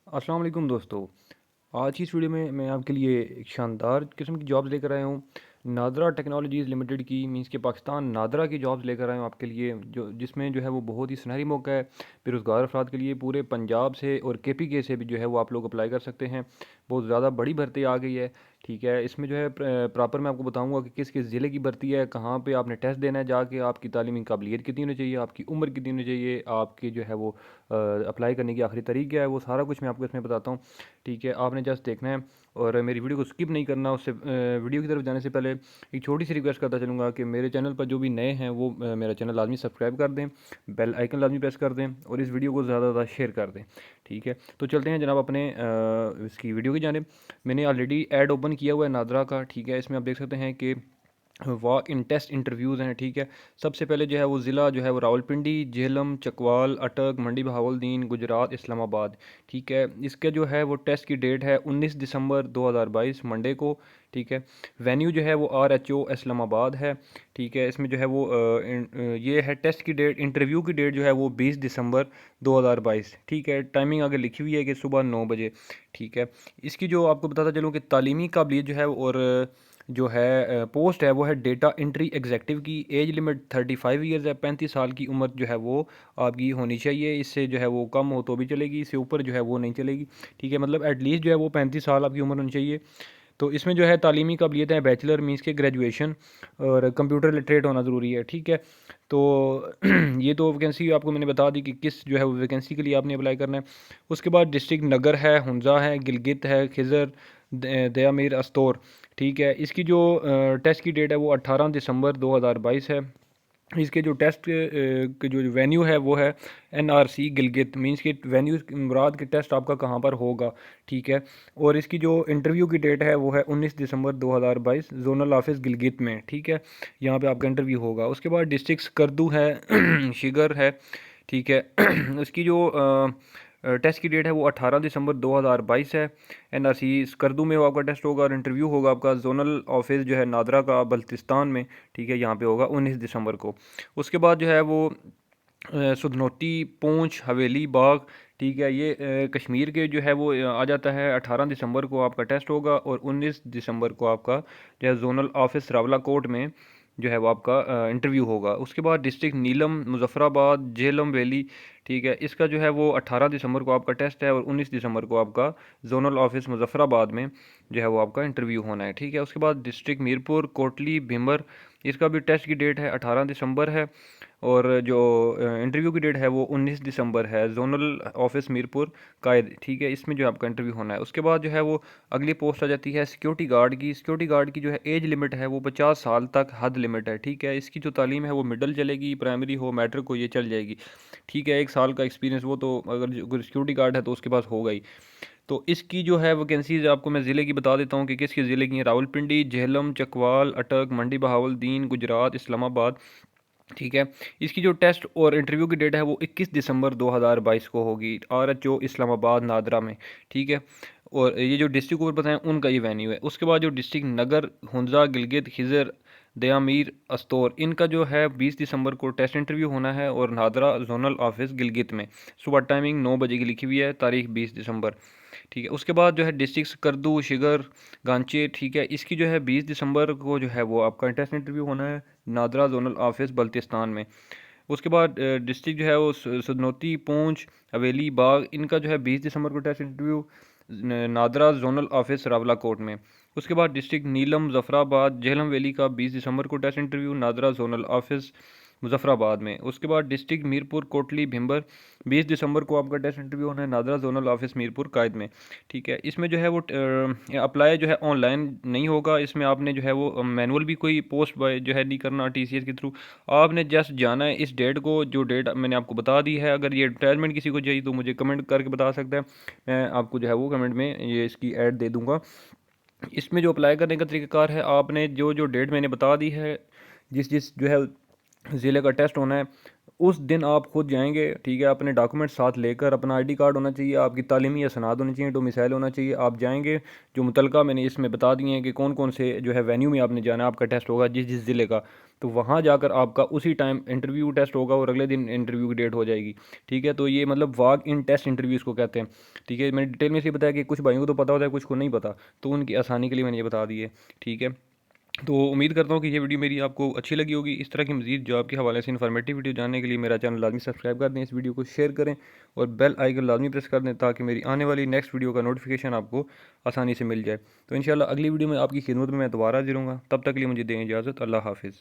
अस्सलाम वालेकुम दोस्तों। आज की इस वीडियो में मैं आपके लिए एक शानदार किस्म की जॉब्स लेकर आया हूँ। नादरा टेक्नोलॉजीज़ लिमिटेड की मींस के पाकिस्तान नादरा की जॉब्स लेकर आया हूँ आपके लिए, जो जिसमें जो है वो बहुत ही सुनहरी मौका है बेरोज़गार अफराद के लिए। पूरे पंजाब से और केपीके से भी जो है वो आप लोग अप्लाई कर सकते हैं। बहुत ज़्यादा बड़ी भर्ती आ गई है। ठीक है, इसमें जो है प्रॉपर मैं आपको बताऊंगा कि किस किस ज़िले की भर्ती है, कहाँ पे आपने टेस्ट देना है जाके, आपकी तालीमी काबिलियत कितनी होनी चाहिए, आपकी उम्र कितनी होनी चाहिए, आपकी जो है वो अप्लाई करने की आखिरी तारीख क्या है, वो सारा कुछ मैं आपको इसमें बताता हूँ। ठीक है, आपने जस्ट देखना है और मेरी वीडियो को स्किप नहीं करना। उससे वीडियो की तरफ जाने से पहले एक छोटी सी रिक्वेस्ट करता चलूँगा कि मेरे चैनल पर जो भी नए हैं वो मेरा चैनल लाजमी सब्सक्राइब कर दें, बेल आइकन लाजमी प्रेस कर दें और इस वीडियो को ज़्यादा से ज़्यादा शेयर कर दें। ठीक है, तो चलते हैं जनाब अपने इसकी वीडियो की जानिब। मैंने ऑलरेडी ऐड ओपन किया हुआ है नादरा का। ठीक है, इसमें आप देख सकते हैं कि वॉक इन टेस्ट इंटरव्यूज़ हैं। ठीक है, सबसे पहले जो है वो ज़िला जो है वो रावलपिंडी, झेलम, चकवाल, अटक, मंडी बहावलदीन, गुजरात, इस्लामाबाद। ठीक है, इसका जो है वो टेस्ट की डेट है 19 दिसंबर 2022 मंडे को। ठीक है, वेन्यू जो है वो RHO इस्लामाबाद है। ठीक है, इसमें जो है वो ये है टेस्ट की डेट, इंटरव्यू की डेट जो है वो 20 दिसंबर 2022। ठीक है, टाइमिंग आगे लिखी हुई है कि सुबह 9 बजे। ठीक है, इसकी जो आपको बताता चलूँ कि तालीमी काबिलियत जो है और जो है पोस्ट है वो है डेटा एंट्री एग्जेक्टिव की। एज लिमिट 35 ईयर्स है, 35 साल की उम्र जो है वो आपकी होनी चाहिए। इससे जो है वो कम हो तो भी चलेगी, इससे ऊपर जो है वो नहीं चलेगी। ठीक है, मतलब एटलीस्ट जो है वो 35 साल आपकी उम्र होनी चाहिए। तो इसमें जो है तालीमी काबिलियत है बैचलर मीन्स के ग्रेजुएशन और कंप्यूटर लिटरेट होना ज़रूरी है। ठीक है, तो ये तो वैकेंसी आपको मैंने बता दी कि किस जो है वो वैकेंसी के लिए आपने अप्लाई करना है। उसके बाद डिस्ट्रिक्ट नगर है, हुंजा है, गिलगित है, खिज़र, दयामीर, अस्तौर। ठीक है, इसकी जो टेस्ट की डेट है वो 18 दिसंबर 2022 है। इसके जो टेस्ट के जो वेन्यू है वो है NRC गिलगित, मींस कि वेन्यू मुराद के टेस्ट आपका कहाँ पर होगा। ठीक है, और इसकी जो इंटरव्यू की डेट है वो है 19 दिसंबर 2022 जोनल ऑफिस गिलगित में। ठीक है, यहाँ पे आपका इंटरव्यू होगा। उसके बाद डिस्ट्रिक्ट स्कर्दू है, शिगर है। ठीक है, उसकी जो टेस्ट की डेट है वो 18 दिसंबर 2022 है। NRC स्कर्दू में वो आपका टेस्ट होगा और इंटरव्यू होगा आपका जोनल ऑफिस जो है नादरा का बल्तिस्तान में। ठीक है, यहाँ पे होगा 19 दिसंबर को। उसके बाद जो है वो सुधनोती, पूंछ, हवेली, बाग। ठीक है, ये कश्मीर के जो है वो आ जाता है। 18 दिसंबर को आपका टेस्ट होगा और 19 दिसंबर को आपका जो है जोनल ऑफिस रावलाकोट में जो है वो आपका इंटरव्यू होगा। उसके बाद डिस्ट्रिक्ट नीलम, मुजफ्फराबाद, झेलम वैली। ठीक है, इसका जो है वो 18 दिसंबर को आपका टेस्ट है और 19 दिसंबर को आपका जोनल ऑफिस मुजफ्फराबाद में जो है वो आपका इंटरव्यू होना है। ठीक है, उसके बाद डिस्ट्रिक्ट मीरपुर, कोटली, भिमर, इसका भी टेस्ट की डेट है 18 दिसंबर है और जो इंटरव्यू की डेट है वो 19 दिसंबर है, जोनल ऑफिस मीरपुर कायद। ठीक है, इसमें जो है आपका इंटरव्यू होना है। उसके बाद जो है वो अगली पोस्ट आ जाती है सिक्योरिटी गार्ड की। सिक्योरिटी गार्ड की जो है एज लिमिट है वो 50 साल तक हद लिमिट है। ठीक है, इसकी जो तालीम है वो मिडल चलेगी, प्राइमरी हो, मैट्रिक हो, ये चल जाएगी। ठीक है, 1 साल का एक्सपीरियंस वो तो अगर सिक्योरिटी गार्ड है तो उसके पास होगा ही। तो इसकी जो है वैकेंसीज आपको मैं ज़िले की बता देता हूँ कि किस ज़िले की हैं। रावलपिंडी, झेलम, चकवाल, अटक, मंडी बहावलदीन, गुजरात, इस्लामाबाद। ठीक है, इसकी जो टेस्ट और इंटरव्यू की डेट है वो 21 दिसंबर 2022 को होगी, RHO इस्लामाबाद नादरा में। ठीक है, और ये जो डिस्ट्रिक्ट ऊपर बताएं उनका ये वेन्यू है। उसके बाद जो डिस्ट्रिक्ट नगर, हुंजा, गिलगित, खिज़र, दयामीर, अस्तौर, इनका जो है 20 दिसंबर को टेस्ट इंटरव्यू होना है और नादरा जोनल ऑफिस गिलगित में। सुबह टाइमिंग 9 बजे की लिखी हुई है, तारीख 20 दिसंबर। ठीक है, उसके बाद जो है डिस्ट्रिक्ट करदू, शिगर, गांचे। ठीक है, इसकी जो है 20 दिसंबर को जो है वो आपका टेस्ट इंटरव्यू होना है नादरा जोनल ऑफिस बल्तिस्तान में। उसके बाद डिस्ट्रिक्ट जो है वो सदनौती, पूंछ, हवेली, बाग, इनका जो है 20 दिसंबर को test interview NADRA zonal office Rawalakot में। उसके बाद डिस्ट्रिक्ट नीलम, मुजफ्फराबाद, झेलम वैली का 20 दिसंबर को test interview NADRA zonal office Muzaffarabad में। उसके बाद डिस्ट्रिक्ट मीरपुर, कोटली, भिम्बर, 20 दिसंबर को आपका टेस्ट इंटरव्यू होना है नादरा जोनल ऑफिस मीरपुर कायद में। ठीक है, इसमें जो है वो अप्लाई जो है ऑनलाइन नहीं होगा। इसमें आपने जो है वो मैनुअल भी कोई पोस्ट बाय जो है नहीं करना TCS के थ्रू। आपने जस्ट जाना है इस डेट को, जो डेट मैंने आपको बता दी है। अगर ये एडवर्टाइजमेंट किसी को चाहिए तो मुझे कमेंट करके बता सकता है, मैं आपको जो है वो कमेंट में ये इसकी ऐड दे दूँगा। इसमें जो अप्लाई करने का तरीक़ाकार है, आपने जो जो डेट मैंने बता दी है, जिस जिस जो है ज़िले का टेस्ट होना है, उस दिन आप खुद जाएंगे। ठीक है, अपने डॉक्यूमेंट साथ लेकर, अपना ID कार्ड होना चाहिए, आपकी तालीमी या सनाद होनी चाहिए, डोमिसाइल होना चाहिए। आप जाएंगे, जो मुतलका मैंने इसमें बता दिए हैं कि कौन कौन से जो है वेन्यू में आपने जाना है, आपका टेस्ट होगा जिस जिस ज़िले का। तो वहाँ जाकर आपका उसी टाइम इंटरव्यू टेस्ट होगा और अगले दिन इंटरव्यू की डेट हो जाएगी। ठीक है, तो ये मतलब वॉक इन टेस्ट इंटरव्यूज़ को कहते हैं। ठीक है, मैंने डिटेल में से बताया कि कुछ भाइयों को तो पता होता है, कुछ को नहीं पता, तो उनकी आसानी के लिए मैंने ये बता दी है। ठीक है, तो उम्मीद करता हूँ कि ये वीडियो मेरी आपको अच्छी लगी होगी। इस तरह की मज़ीद जॉब के हवाले से इन्फॉर्मेटिव वीडियो जानने के लिए मेरा चैनल लाजमी सब्सक्राइब कर दें, इस वीडियो को शेयर करें और बेल आइकन लाजमी प्रेस कर दें ताकि मेरी आने वाली नेक्स्ट वीडियो का नोटिफिकेशन आपको आसानी से मिल जाए। तो इंशाल्लाह अगली वीडियो में आपकी खिदमत में मैं दोबारा हाजिर हूँगा। तब तक के लिए मुझे दें इजाज़त। अल्लाह हाफिज़।